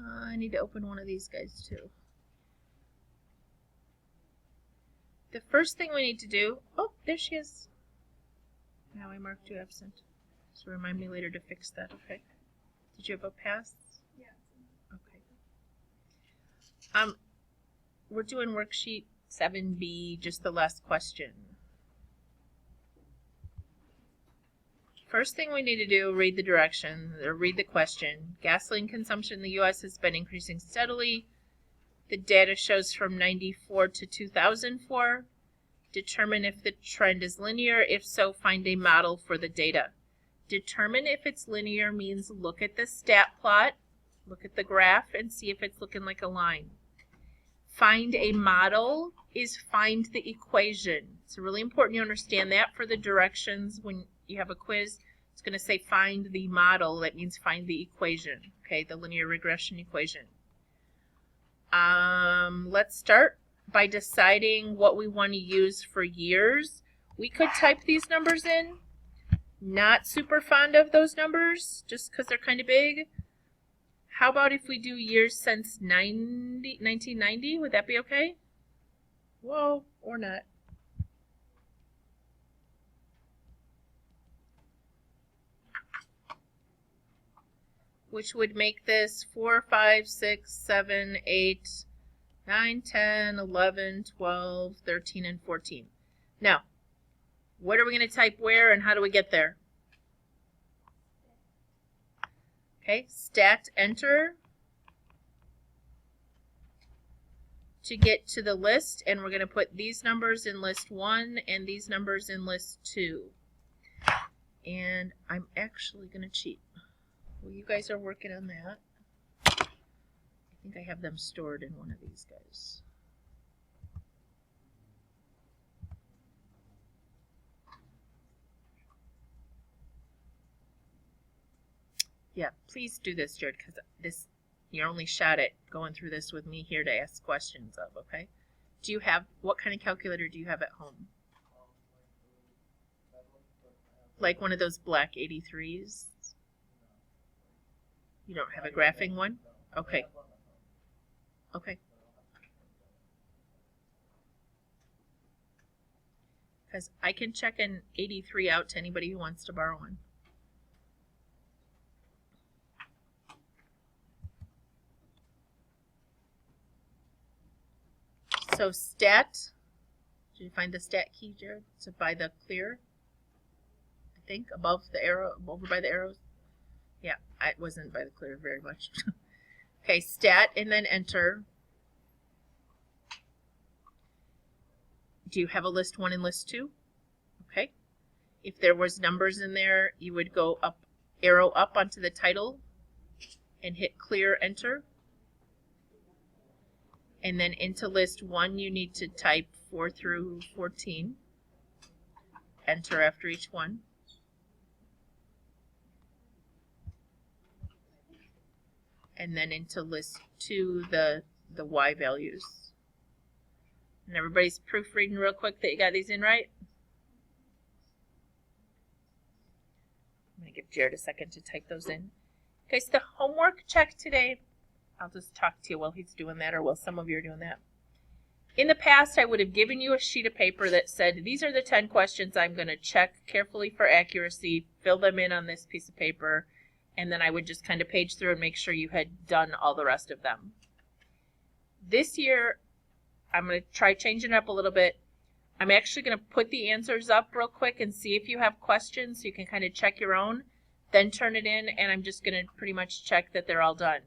I need to open one of these guys too. The first thing we need to do, oh, there she is. Now I marked you absent. So remind me later to fix that, okay? Did you have a pass? Yeah. Okay. We're doing worksheet 7B, just the last question. First thing we need to do, read the direction, or read the question. Gasoline consumption in the U.S. has been increasing steadily. The data shows from 94 to 2004. Determine if the trend is linear. If so, find a model for the data. Determine if it's linear means look at the stat plot, look at the graph, and see if it's looking like a line. Find a model is find the equation. It's really important you understand that for the directions when you have a quiz. It's going to say find the model. That means find the equation, okay, the linear regression equation. Let's start by deciding what we want to use for years. We could type these numbers in. Not super fond of those numbers just because they're kind of big. How about if we do years since 1990? Would that be okay? Whoa, or not. Which would make this 4, 5, 6, 7, 8, 9, 10, 11, 12, 13, and 14. Now, what are we going to type where and how do we get there? Okay, stat enter to get to the list, and we're going to put these numbers in list 1 and these numbers in list 2. And I'm actually going to cheat. Well, you guys are working on that. I think I have them stored in one of these guys. Yeah, please do this, Jared, because this you're only shot at going through this with me here to ask questions of, okay? Do you have, what kind of calculator do you have at home? Like one of those black 83s? You don't have a graphing one? Okay. Okay. Because I can check an 83 out to anybody who wants to borrow one. So stat, did you find the stat key, Jared? So by the clear, I think, above the arrow, over by the arrows. Yeah, it wasn't by the clear very much. Okay, stat and then enter. Do you have a list 1 and list 2? Okay. If there was numbers in there, you would go up, arrow up onto the title and hit clear enter. And then into list 1, you need to type 4 through 14. Enter after each one. And then into list 2, the Y values. And everybody's proofreading real quick that you got these in right. I'm going to give Jared a second to type those in. Okay, so the homework check today, I'll just talk to you while he's doing that, or while some of you are doing that. In the past, I would have given you a sheet of paper that said, these are the 10 questions I'm going to check carefully for accuracy, fill them in on this piece of paper, and then I would just kind of page through and make sure you had done all the rest of them. This year, I'm going to try changing it up a little bit. I'm actually going to put the answers up real quick and see if you have questions so you can kind of check your own, then turn it in, and I'm just going to pretty much check that they're all done.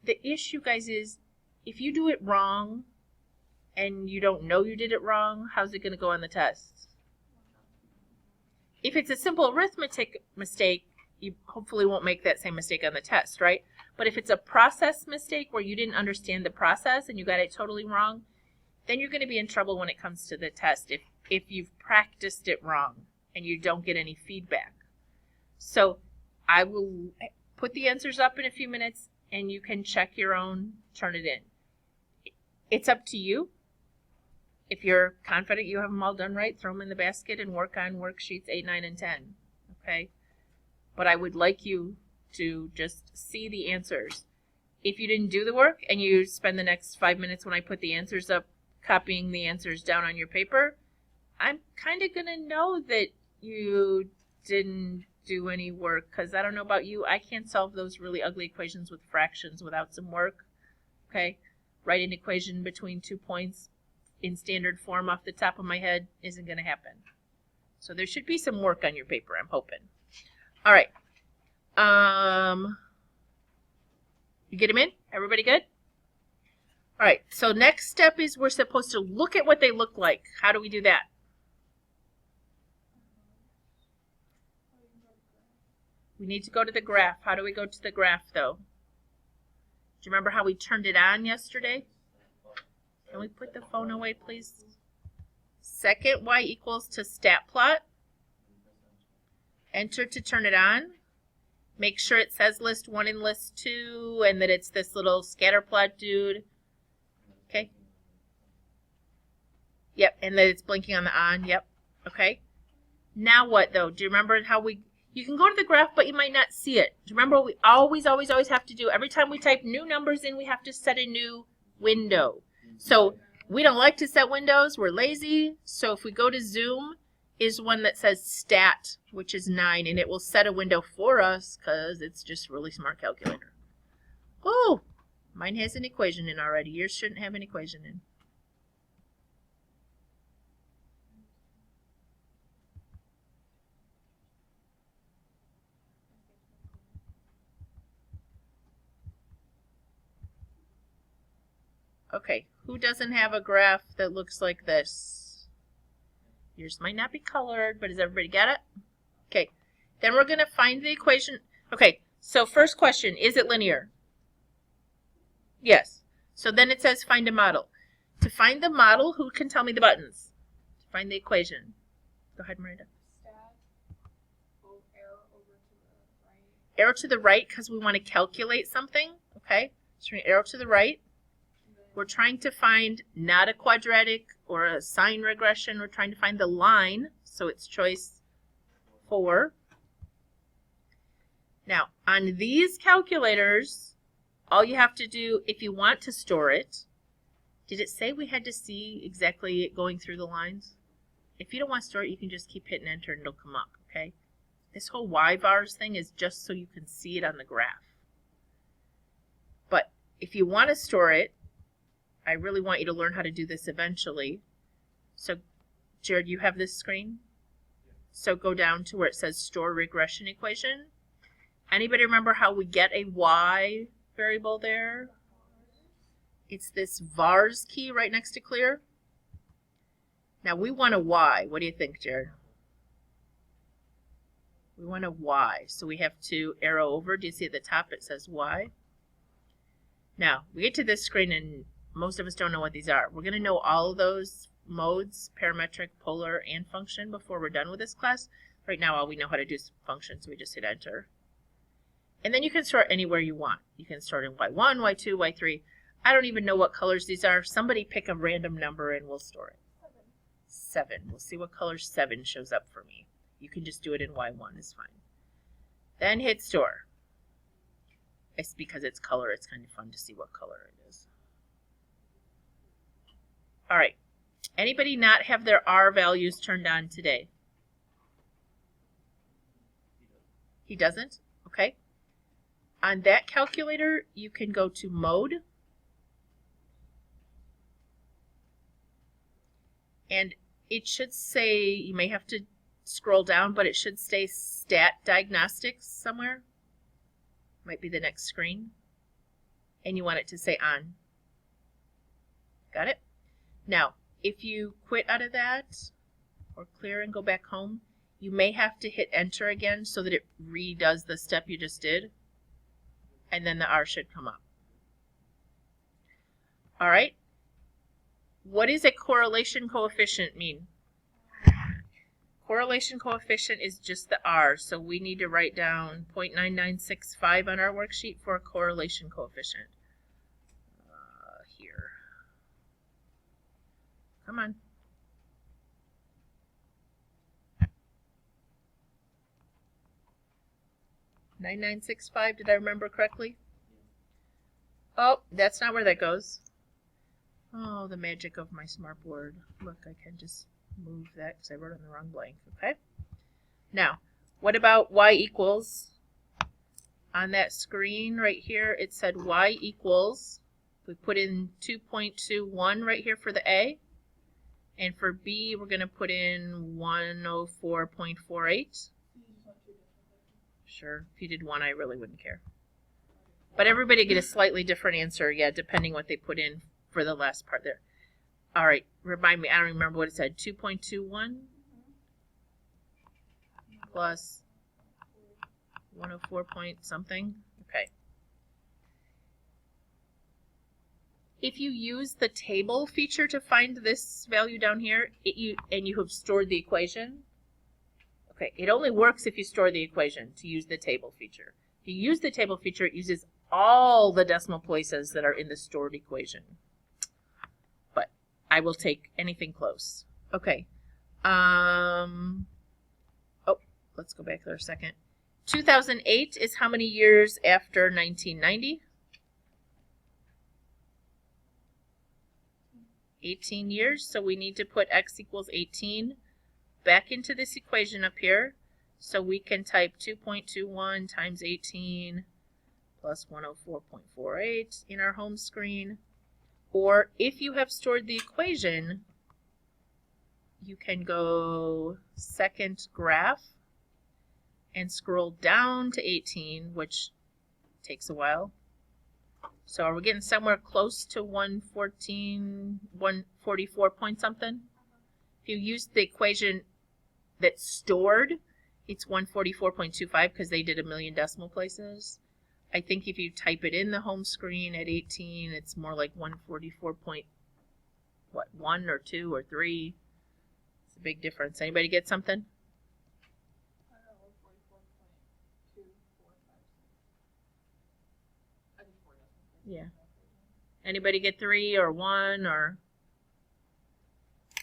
The issue, guys, is if you do it wrong and you don't know you did it wrong, how's it going to go on the test? If it's a simple arithmetic mistake, you hopefully won't make that same mistake on the test, right? But if it's a process mistake where you didn't understand the process and you got it totally wrong, then you're going to be in trouble when it comes to the test if you've practiced it wrong and you don't get any feedback. So I will put the answers up in a few minutes and you can check your own, turn it in. It's up to you. If you're confident you have them all done right, throw them in the basket and work on worksheets 8, 9, and 10, okay? But I would like you to just see the answers. if you didn't do the work and you spend the next 5 minutes when I put the answers up, copying the answers down on your paper, I'm kind of going to know that you didn't do any work, because I don't know about you, I can't solve those really ugly equations with fractions without some work. Okay, write an equation between 2 points in standard form off the top of my head isn't going to happen. So there should be some work on your paper, I'm hoping. All right. You get them in? Everybody good? All right, so next step is we're supposed to look at what they look like. How do we do that? We need to go to the graph. How do we go to the graph, though? Do you remember how we turned it on yesterday? Can we put the phone away, please? Second y equals to stat plot. Enter to turn it on. Make sure it says list 1 and list 2 and that it's this little scatter plot dude. Okay. Yep, and that it's blinking on the on. Yep. Okay. Now what, though? Do you remember how you can go to the graph, but you might not see it. Do you remember what we always have to do? Every time we type new numbers in, we have to set a new window. So we don't like to set windows. We're lazy. So if we go to Zoom, is one that says stat, which is 9, and it will set a window for us because it's just a really smart calculator. Oh, mine has an equation in already. Yours shouldn't have an equation in. Okay, who doesn't have a graph that looks like this? Yours might not be colored, but does everybody get it? Okay, then we're going to find the equation. Okay, so first question, is it linear? Yes. So then it says find a model. To find the model, who can tell me the buttons? To find the equation. Go ahead, Miranda. Arrow to the right because we want to calculate something. Okay, so we're going to arrow to the right. We're trying to find not a quadratic or a sine regression. We're trying to find the line, so it's choice 4. Now, on these calculators, all you have to do, if you want to store it, did it say we had to see exactly it going through the lines? If you don't want to store it, you can just keep hitting enter and it'll come up, okay? This whole y-vars thing is just so you can see it on the graph. But if you want to store it, I really want you to learn how to do this eventually. So, Jared, you have this screen? So go down to where it says store regression equation. Anybody remember how we get a y variable there? It's this vars key right next to clear. Now we want a y. What do you think, Jared? We want a y. So we have to arrow over. Do you see at the top it says y? Now, we get to this screen and most of us don't know what these are. We're going to know all of those modes, parametric, polar, and function before we're done with this class. Right now, all we know how to do is function, so we just hit enter. And then you can sort anywhere you want. You can sort in y1, y2, y3. I don't even know what colors these are. Somebody pick a random number and we'll store it. 7. We'll see what color 7 shows up for me. You can just do it in y1, it's fine. Then hit store. It's because it's color, it's kind of fun to see what color it is. All right, anybody not have their R values turned on today? He doesn't? Okay. On that calculator, you can go to mode. And it should say, you may have to scroll down, but it should say stat diagnostics somewhere. Might be the next screen. And you want it to say on. Got it? Now, if you quit out of that or clear and go back home, you may have to hit enter again so that it redoes the step you just did. And then the R should come up. All right. What does a correlation coefficient mean? Correlation coefficient is just the R, so we need to write down 0.9965 on our worksheet for a correlation coefficient. Here. Come on. .9965, did I remember correctly? Oh, that's not where that goes. Oh, the magic of my smartboard. Look, I can just move that because I wrote on the wrong blank. Okay. Now, what about y equals? On that screen right here, it said y equals. We put in 2.21 right here for the A. And for B, we're going to put in 104.48. Sure. If you did one, I really wouldn't care. But everybody get a slightly different answer, yeah, depending what they put in for the last part there. All right. Remind me, I don't remember what it said. 2.21 plus 104 point something. Okay. If you use the table feature to find this value down here, and you have stored the equation, okay, it only works if you store the equation to use the table feature. If you use the table feature, it uses all the decimal places that are in the stored equation. But I will take anything close. Okay. Oh, let's go back there a second. 2008 is how many years after 1990? 18 years, so we need to put x equals 18 back into this equation up here. So we can type 2.21 times 18 plus 104.48 in our home screen. Or if you have stored the equation, you can go second graph and scroll down to 18, which takes a while. So are we getting somewhere close to 144 point something? If you use the equation that's stored, it's 144.25 because they did a million decimal places. I think if you type it in the home screen at 18, it's more like 144.1 or 2 or 3. It's a big difference. Anybody get something? I don't know, 44.245. I think 4 decimal. Yeah. Anybody get 3 or 1 or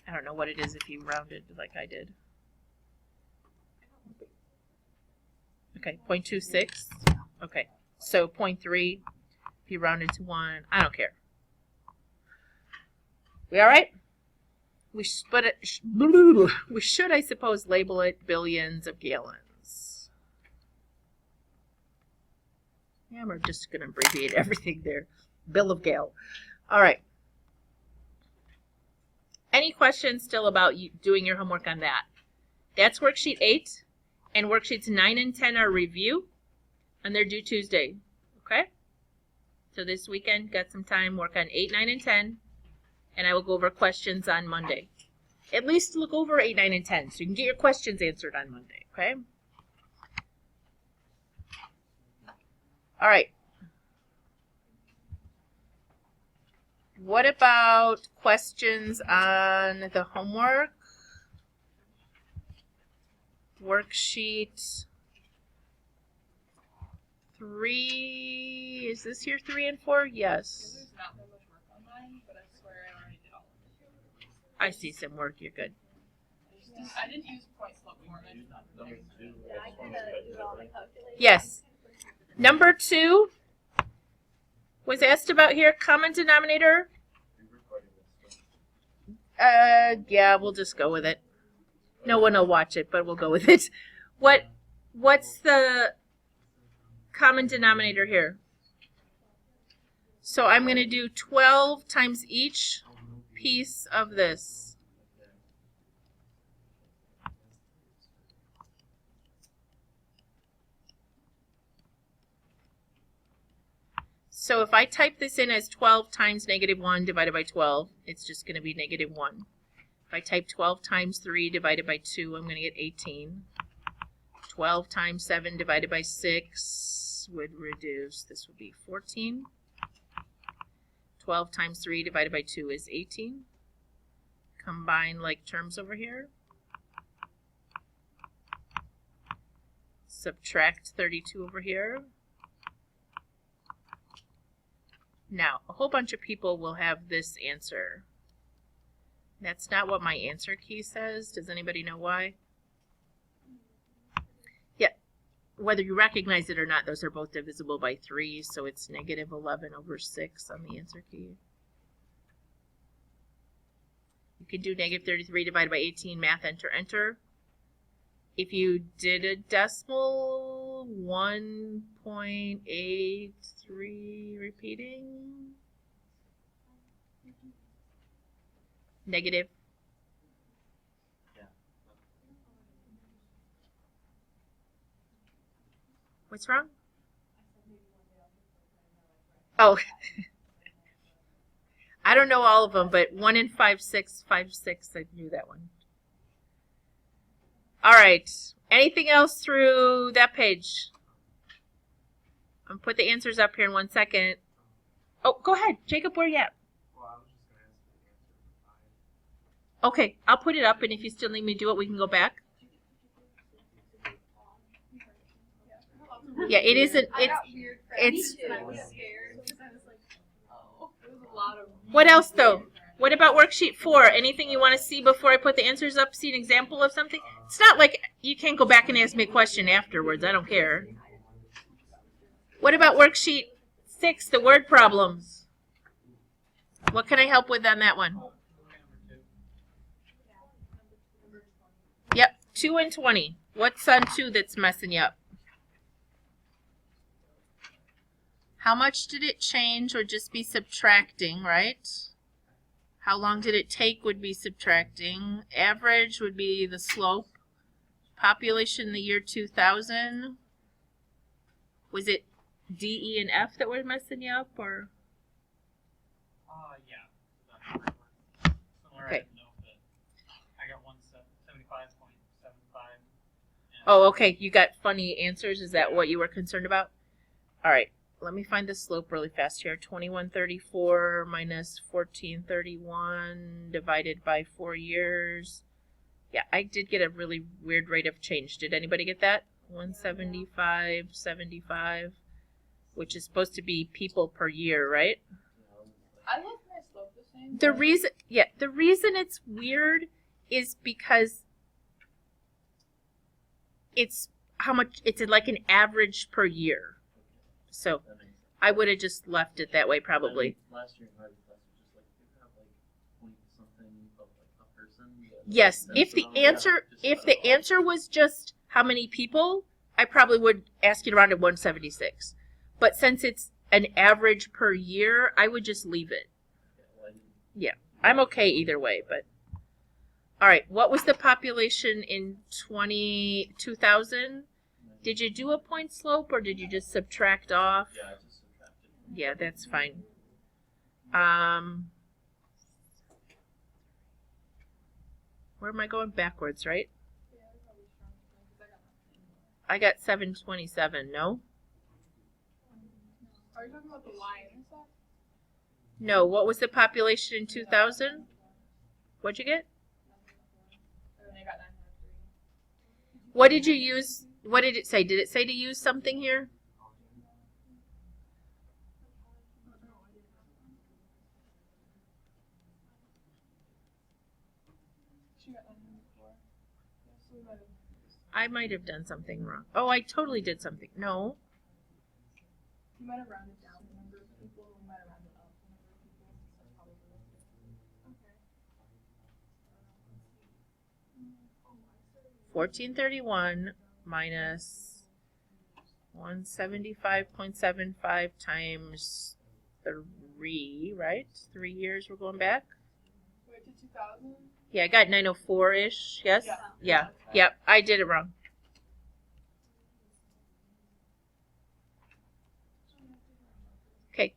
I don't know what it is if you rounded like I did. Okay, 0.26. Okay, so 0.3 if you rounded to 1. I don't care. We all right? We should, I suppose, label it billions of gallons. Yeah, we're just going to abbreviate everything there. Bill of Gale. All right. Any questions still about you doing your homework on that? That's worksheet 8, and worksheets 9 and 10 are review, and they're due Tuesday. Okay? So this weekend, got some time, work on 8, 9, and 10, and I will go over questions on Monday. At least look over 8, 9, and 10, so you can get your questions answered on Monday. Okay? All right. What about questions on the homework? Worksheet 3. Is this your 3 and 4? Yes. There's not that much work on mine, but I swear I already did all of it. I see some work. You're good. I didn't use point slope form. I just thought Yes. Number 2 was asked about here. Common denominator. Yeah, we'll just go with it. No one will watch it, but we'll go with it. What's the common denominator here? So I'm going to do 12 times each piece of this. So if I type this in as 12 times -1 divided by 12, it's just going to be -1. If I type 12 times 3 divided by 2, I'm going to get 18. 12 times 7 divided by 6 would reduce, this would be 14. 12 times 3 divided by 2 is 18. Combine like terms over here. Subtract 32 over here. Now, a whole bunch of people will have this answer. That's not what my answer key says. Does anybody know why? Yeah. whether you recognize it or not, those are both divisible by 3, so it's negative 11 over 6 on the answer key. You could do negative 33 divided by 18, math, enter, enter. If you did a decimal, 1.83 repeating. Negative. What's wrong? Oh, I don't know all of them, but 1 in 5, 6, 5, 6, I knew that one. All right. Anything else through that page? I'm going to put the answers up here in 1 second. Oh, go ahead. Jacob, where you at? Well, I was just going to ask for the answer for 5. Okay, I'll put it up, and if you still need me to do it, we can go back. Yeah, it isn't. I got weird It's. and I was scared because I was like, oh, it was a lot of. What else though? What about worksheet 4? Anything you want to see before I put the answers up? See an example of something? It's not like you can't go back and ask me a question afterwards. I don't care. What about worksheet 6, the word problems? What can I help with on that one? Yep, 2 and 20. What's on 2 that's messing you up? How much did it change would just be subtracting, right? How long did it take would be subtracting. Average would be the slope. Population in the year 2000. Was it D, E, and F that were messing you up, or? Yeah. Somewhere Okay. I didn't know that I got 175.75. Oh, okay. You got funny answers. Is that what you were concerned about? All right. Let me find the slope really fast here. 2134 minus 1431 divided by 4 years. Yeah, I did get a really weird rate of change. Did anybody get that? 175.75, which is supposed to be people per year, right? I left my slope the same. The reason it's weird is because it's how much, it's like an average per year. So I would have just left it that way probably. Last year in Harvey class was just like you have like point something of like a person. Yes, if the answer was just how many people, I probably would ask it around at 176. But since it's an average per year, I would just leave it. Yeah, I'm okay either way, but all right, what was the population in 2000? Did you do a point slope or did you just subtract off? Yeah, I just subtracted. Yeah, that's fine. Where am I going? Backwards, right? Yeah, I probably shrunk them because I I got nothing. got 727, no? Are you talking about the y-intercept? No, what was the population in 2000? What'd you get? And then I got 903. What did you use? What did it say? Did it say to use something here? She got 904. Yeah, so we might have. I might have done something wrong. Oh, I totally did something. No. You might have rounded down the number of people. We might have rounded up the number of people. That's probably okay. 1431 minus 175.75 times 3, right? 3 years we're going back? Wait to 2000? Yeah, I got 904-ish, yes? Yeah. Yeah, yep, I did it wrong. Okay.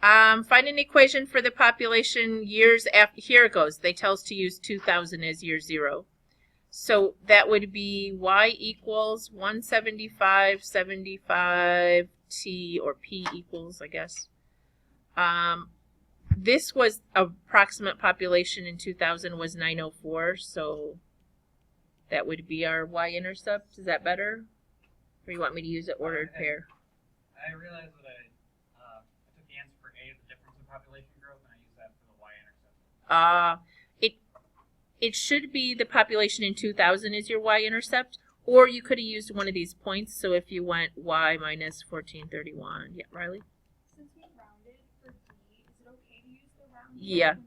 Find an equation for the population years after, here it goes. They tell us to use 2000 as year 0. So that would be y equals 175.75 t, or p equals, I guess. This was approximate population in 2000 was 904, so that would be our y-intercept. Is that better? Or you want me to use an ordered pair? I realized that I took the answer for A, the difference in population growth, and I used that for the y-intercept. It should be the population in 2000 is your y-intercept, Or you could have used one of these points. So if you went y minus 1431. Yeah, Riley? Since we rounded for D, is it okay to use the round? Yeah, when you're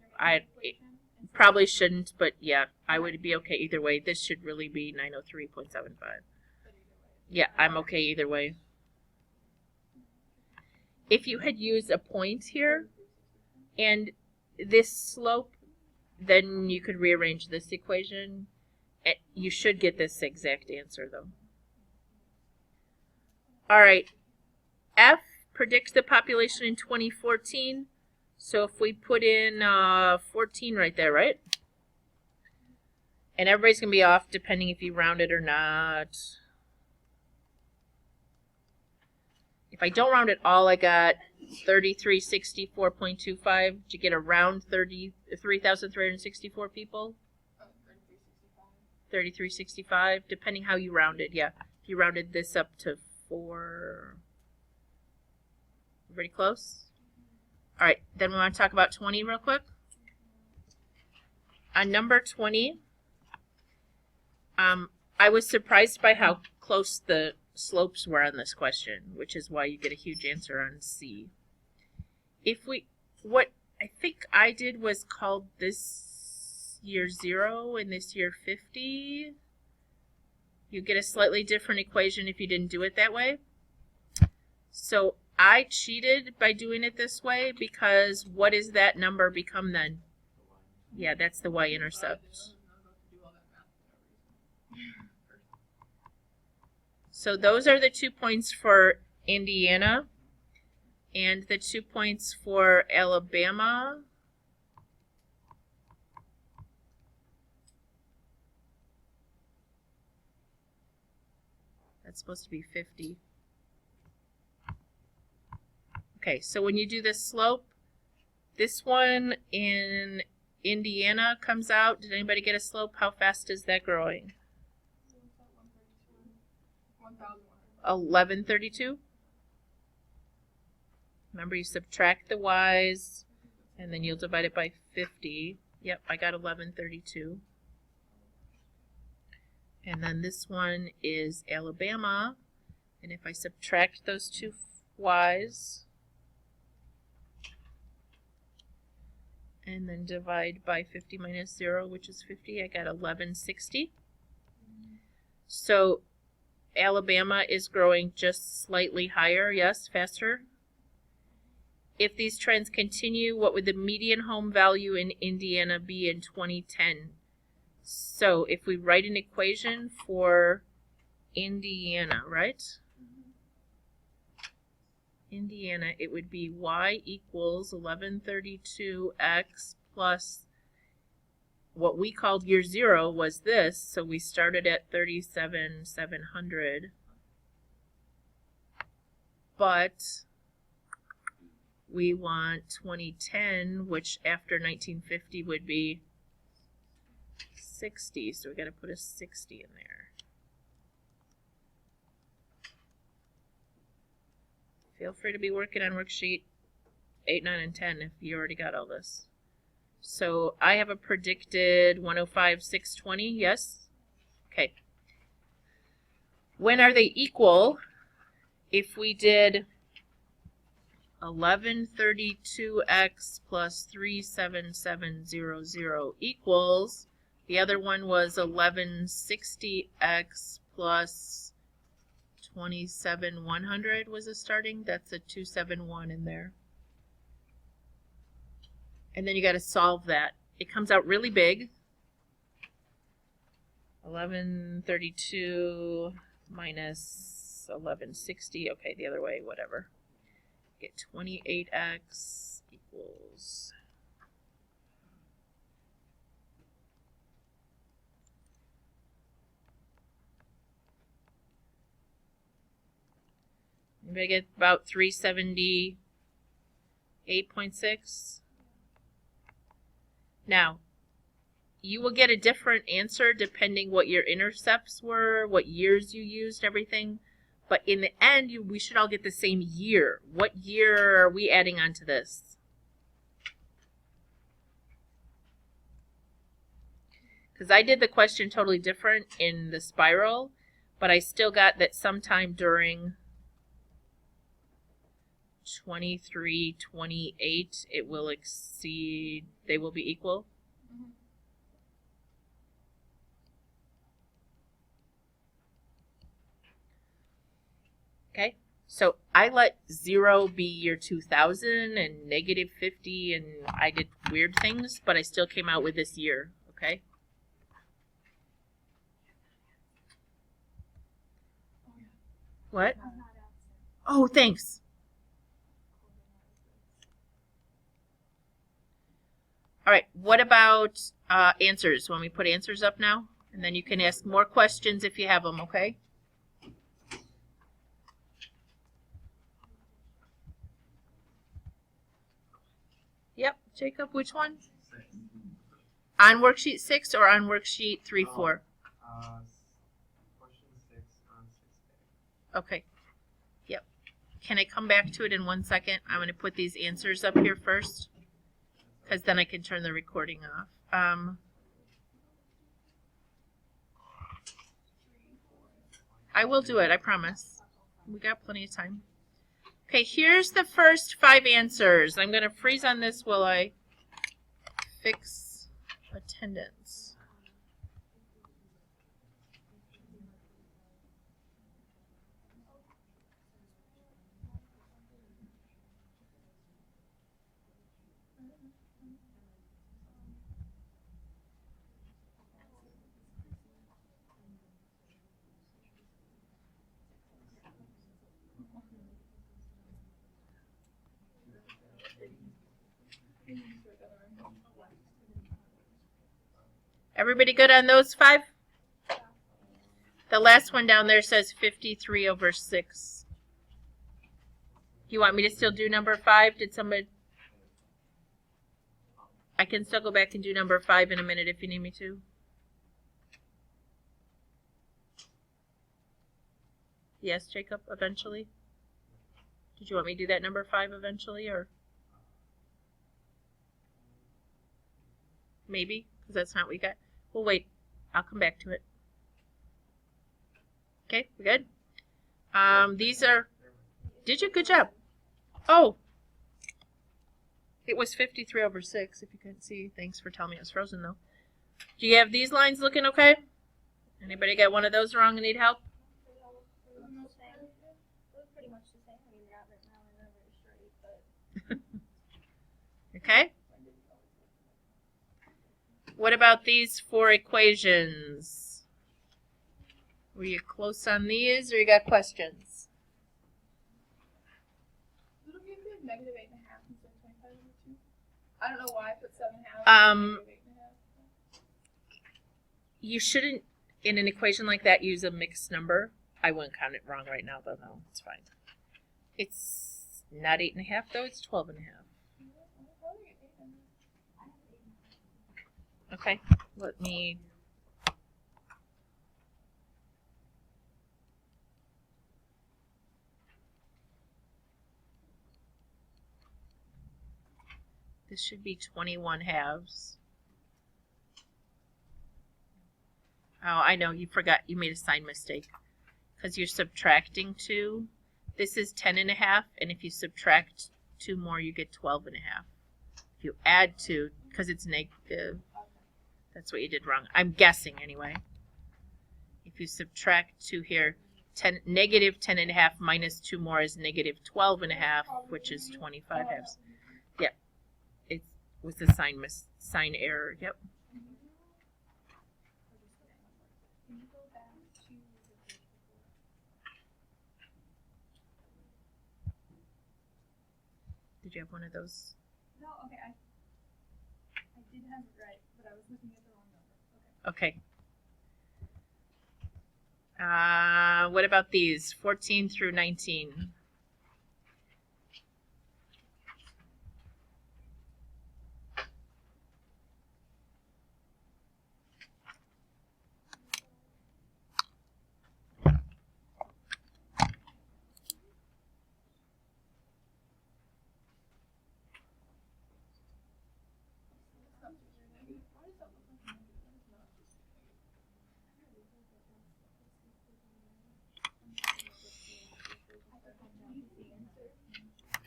making the equation? Probably shouldn't, but yeah, I would be okay either way. This should really be 903.75. But either way. Yeah, I'm okay either way. If you had used a point here and this slope, then you could rearrange this equation. You should get this exact answer though. All right, F predicts the population in 2014. So if we put in 14 right there, right? And everybody's going to be off depending if you round it or not. If I don't round it all, I got 3364.25. Did you get around 3,364 people? 3365, depending how you rounded. Yeah, if you rounded this up to 4. Everybody close? All right, then we want to talk about 20 real quick. On number 20, I was surprised by how close the slopes were on this question, which is why you get a huge answer on C. What I think I did was called this year 0 and this year 50. You get a slightly different equation if you didn't do it that way. So I cheated by doing it this way because what does that number become then? Yeah, that's the y-intercept. So those are the 2 points for Indiana and the 2 points for Alabama. That's supposed to be 50. Okay, so when you do the slope, this one in Indiana comes out. Did anybody get a slope? How fast is that growing? 1132. Remember, you subtract the y's, and then you'll divide it by 50. Yep, I got 1132. And then this one is Alabama, and if I subtract those two y's, and then divide by 50 minus 0, which is 50, I got 1160. So Alabama is growing just slightly higher, yes, faster. If these trends continue, what would the median home value in Indiana be in 2010? So if we write an equation for Indiana, right? Indiana, it would be y equals 1132x plus what we called year 0 was this, so we started at 37,700. But we want 2010, which after 1950 would be 60, so we got to put a 60 in there. Feel free to be working on worksheet 8, 9, and 10 if you already got all this. So I have a predicted 105,620, yes? Okay. When are they equal? If we did 1132x plus 37700 equals, the other one was 1160x plus 27,100 was a starting. That's a 271 in there. And then you got to solve that. It comes out really big. 1132 minus 1160. Okay, the other way, whatever. Get 28x equals. Anybody get about 378.6? Now, you will get a different answer depending what your intercepts were, what years you used, everything. But in the end, we should all get the same year. What year are we adding on to this? Because I did the question totally different in the spiral. but I still got that sometime during 23, 28, it will exceed, they will be equal. Mhm. Okay, so I let 0 be your 2000 and negative 50, and I did weird things, but I still came out with this year, okay? Oh, yeah. What? I'm not absent. Oh, thanks. All right, what about answers? When we put answers up now? And then you can ask more questions if you have them, okay? Yep, Jacob, which one? On worksheet 6 or on worksheet 3, 4? Question 6 on 6A. Okay. Yep. Can I come back to it in 1 second? I'm going to put these answers up here first, because then I can turn the recording off. I will do it, I promise. We got plenty of time. Okay, here's the first 5 answers. I'm going to freeze on this while I fix attendance. Everybody good on those 5? The last one down there says 53 over 6. You want me to still do number 5? Did somebody? I can still go back and do number 5 in a minute if you need me to. Yes, Jacob, eventually? Did you want me to do that number 5 eventually, or? Maybe, because that's not what we got. We'll wait. I'll come back to it. Okay, we good? These are, did you? Good job. Oh, it was 53 over 6, if you couldn't see. Thanks for telling me it was frozen, though. Do you have these lines looking okay? Anybody got one of those wrong and need help? Pretty much the same. I mean, not right now, they're not very straight, but. Okay. What about these 4 equations? Were you close on these, or you got questions? Would it be -8.5 instead of 25 over 2? I don't know why I put 7.5. -8.5. You shouldn't, in an equation like that, use a mixed number. I wouldn't count it wrong right now, though. No, it's fine. It's not 8.5, though. It's 12.5. Okay, let me. This should be 21 halves. Oh, I know, you forgot, you made a sign mistake. Because you're subtracting 2. This is 10.5, and if you subtract 2 more, you get 12.5. If you add 2, because it's negative, that's what you did wrong. I'm guessing anyway. If you subtract 2 here, negative 10.5 minus 2 more is negative 12.5, which is 25 halves. Yep. It was a sign error. Yep. Did you have one of those? No, okay, I did have it right, but I was looking at the wrong number. Okay. What about these? 14 through 19.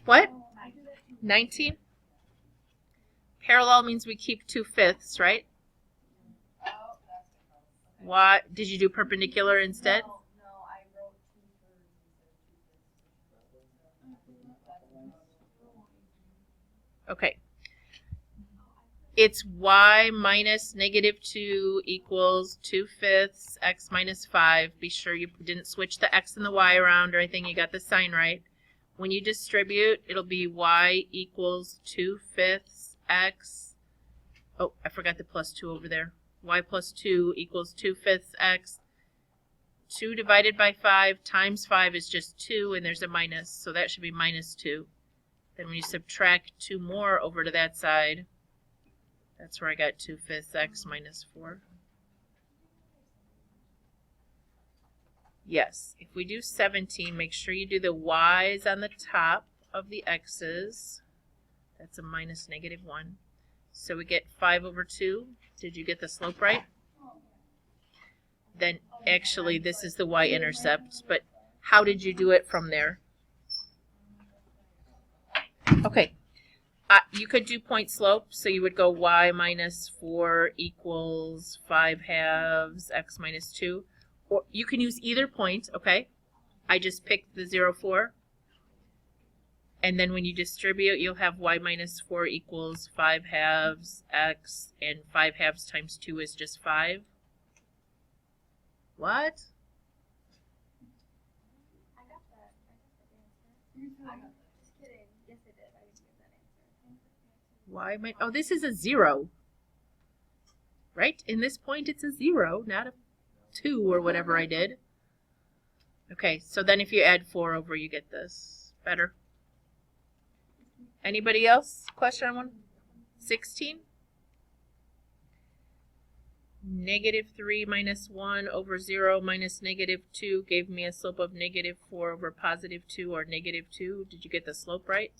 What? Oh, I did it. 19? Parallel means we keep 2/5, right? Oh, that's it. Okay. Why did you do perpendicular instead? No, I wrote 2/3 Okay. It's y minus -2 equals 2/5 x minus 5. Be sure you didn't switch the x and the y around or anything. You got the sign right. When you distribute, it'll be y equals 2/5 x. Oh, I forgot the plus 2 over there. Y plus 2 equals 2/5 x. 2 divided by 5 times 5 is just 2, and there's a minus, so that should be -2. Then when you subtract 2 more over to that side, that's where I got 2/5 x minus 4. Yes, if we do 17, make sure you do the y's on the top of the x's. That's a minus -1. So we get 5/2. Did you get the slope right? Then actually this is the y-intercept, but how did you do it from there? Okay, you could do point slope, so you would go y minus 4 equals 5/2 x minus 2. Or you can use either point, okay? I just picked the 0, 4. And then when you distribute, you'll have y minus 4 equals 5/2 x, and 5/2 times 2 is just 5. What? I got that. I got the answer. Just kidding. Yes, I did. I didn't get that answer. Y minus, oh, this is a 0. Right? In this point, it's a 0, not a 2 or whatever I did. Okay, so then if you add 4 over, you get this. Better. Anybody else? Question on one? 16? -3 minus 1 over 0 minus -2 gave me a slope of -4 over +2 or -2. Did you get the slope right?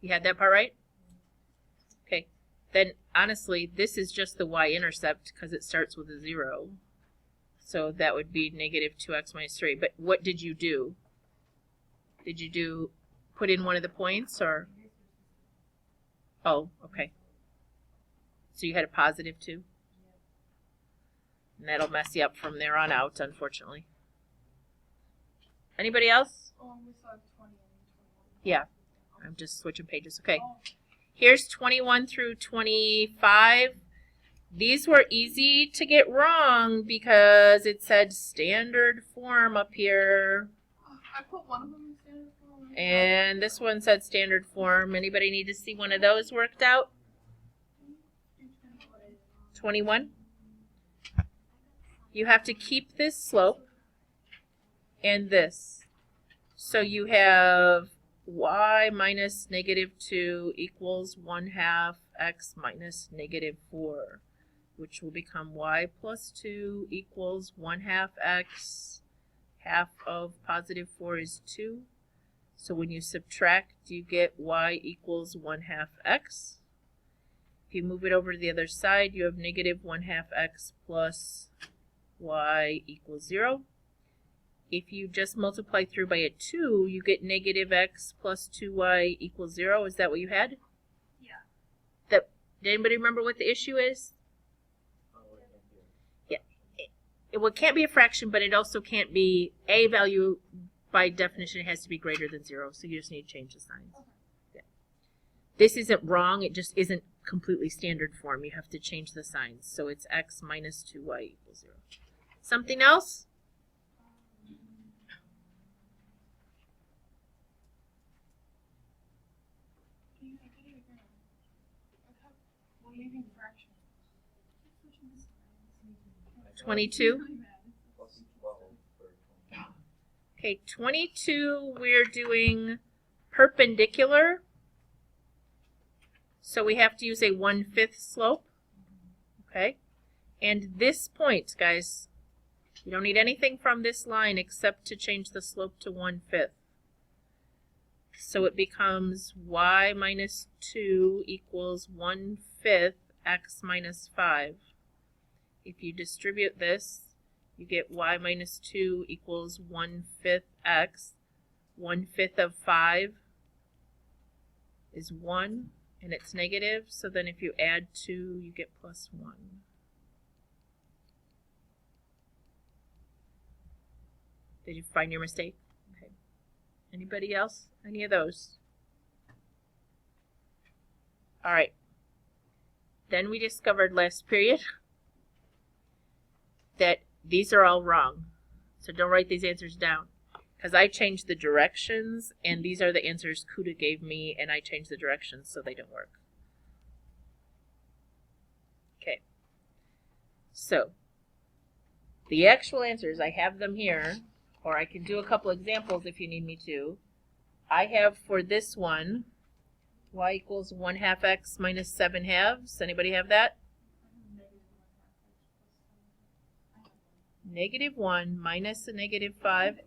You had that part right? Okay. Then honestly, this is just the y-intercept because it starts with a 0. So that would be -2x minus 3. But what did you do? Did you put in one of the points or? Oh, okay. So you had a +2? And that'll mess you up from there on out, unfortunately. Anybody else? We saw 20 and 21. Yeah. I'm just switching pages. Okay. Oh, Here's 21 through 25. These were easy to get wrong because it said standard form up here. I put one of them in standard form. And this one said standard form. Anybody need to see one of those worked out? 21. You have to keep this slope and this. So you have y minus -2 equals 1/2 x minus -4, which will become y plus 2 equals 1/2 x. Half of +4 is 2. So when you subtract, you get y equals 1/2 x. If you move it over to the other side, you have -1/2 x plus y equals 0. If you just multiply through by a 2, you get -x plus 2y equals 0. Is that what you had? Yeah. Did anybody remember what the issue is? Yeah. Well, it can't be a fraction, but it also can't be a value. By definition, it has to be greater than 0, so you just need to change the signs. Yeah. This isn't wrong, it just isn't completely standard form. You have to change the signs. So it's x minus 2y equals 0. Something else? We're leaving fractions. 22. Okay, 22, we're doing perpendicular. So we have to use a 1/5 slope. Okay, and this point, guys, you don't need anything from this line except to change the slope to 1/5. So it becomes y minus 2 equals 1/5 x minus 5. If you distribute this, you get y minus 2 equals 1/5 x. 1/5 of 5 is 1, and it's negative, so then if you add 2, you get plus 1. Did you find your mistake? Okay. Anybody else? Any of those? All right. Then we discovered last period that these are all wrong. So don't write these answers down, because I changed the directions, and these are the answers Kuda gave me, and I changed the directions so they don't work. Okay. So the actual answers, I have them here, or I can do a couple examples if you need me to. I have for this one, y equals 1/2 x minus 7/2. Anybody have that? -1 minus a -5.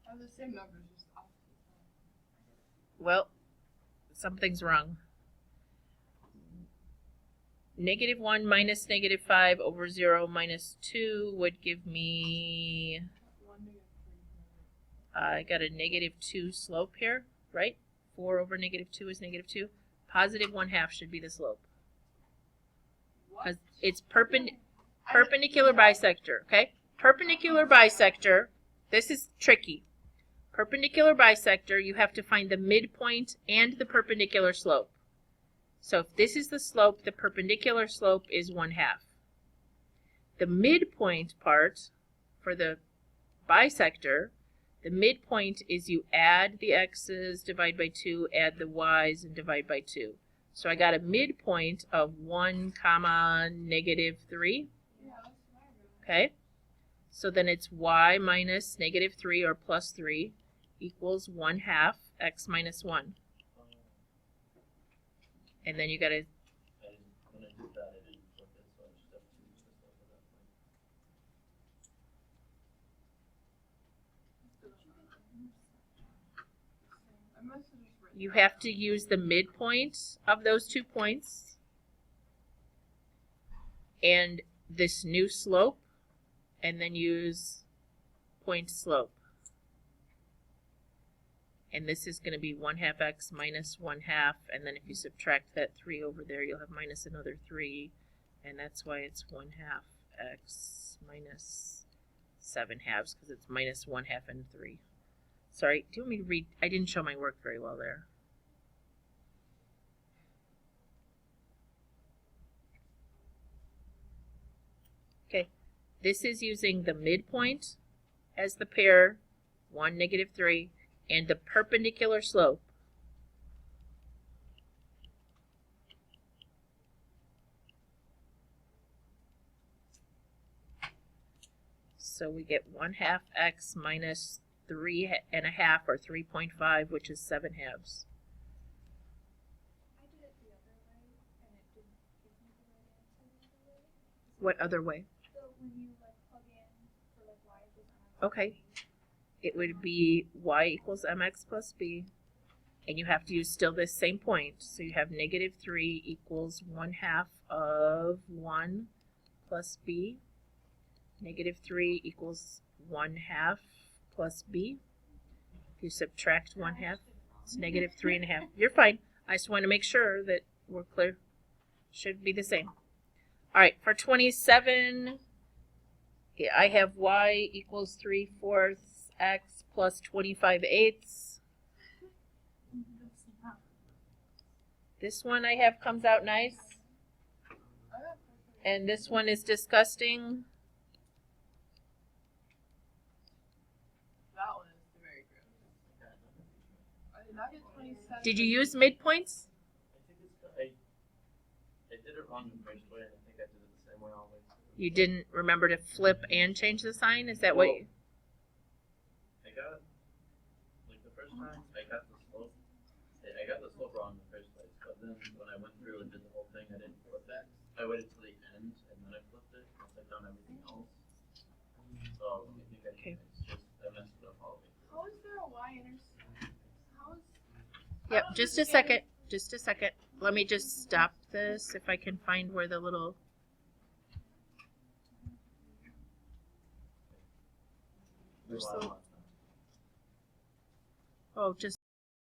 Are the same numbers, just off. Well, something's wrong. -1 minus -5 over 0 minus 2 would give me, 1 -3. I got a -2 slope here, right? 4 over -2 is -2. Positive 1/2 should be the slope. Because it's perpendicular bisector, okay? Perpendicular bisector, this is tricky. Perpendicular bisector, you have to find the midpoint and the perpendicular slope. So if this is the slope, the perpendicular slope is 1/2. The midpoint part for the bisector, the midpoint is you add the x's, divide by 2, add the y's, and divide by 2. So I got a midpoint of 1, -3. Yeah, that's what I wrote. Okay, so then it's y minus -3 or plus 3 equals 1/2 x minus 1. And then you got to, When I did that, I didn't flip it, so I just have to use the stuff at that point. I must have just written you that have down. to use the midpoint of those 2 points and this new slope, and then use point slope. And this is going to be 1/2 x minus 1/2, and then if you subtract that 3 over there, you'll have minus another 3, and that's why it's 1/2 x minus 7/2, because it's minus 1/2 and 3. Sorry, do you want me to read? I didn't show my work very well there. Okay, this is using the midpoint as the pair, 1, -3, and the perpendicular slope. So we get 1/2 x minus 3.5 or 3.5, which is 7/2. I did it the other way, and it didn't give me the right answer the other way. What other way? So when you like plug in for like y equals mx. Okay. It would be y equals mx plus b, and you have to use still this same point. So you have -3 equals 1/2 of 1 plus b. -3 equals 1/2 plus b. If you subtract 1/2, it's -3.5. You're fine. I just want to make sure that we're clear. Should be the same. All right, for 27, yeah, I have y equals 3/4 x plus 25/8. This one I have comes out nice, and this one is disgusting. That one is very gross. I did not get 27. Did you use midpoints? I think I did it wrong the first way, and I think I did it the same way always. You didn't remember to flip and change the sign? Is that what you... I got, like the first time, I got the slope. I got the slope wrong in the first place, but then when I went through and did the whole thing, I didn't flip it. I waited till the end, and then I flipped it, once I'd done everything else. So, I think Okay. it's just, I messed it up all the way through. How is there a y intercept? How is? Yep, just a second. Just a second. Let me just stop this if I can find where the little... There's a lot So- left now. Oh, just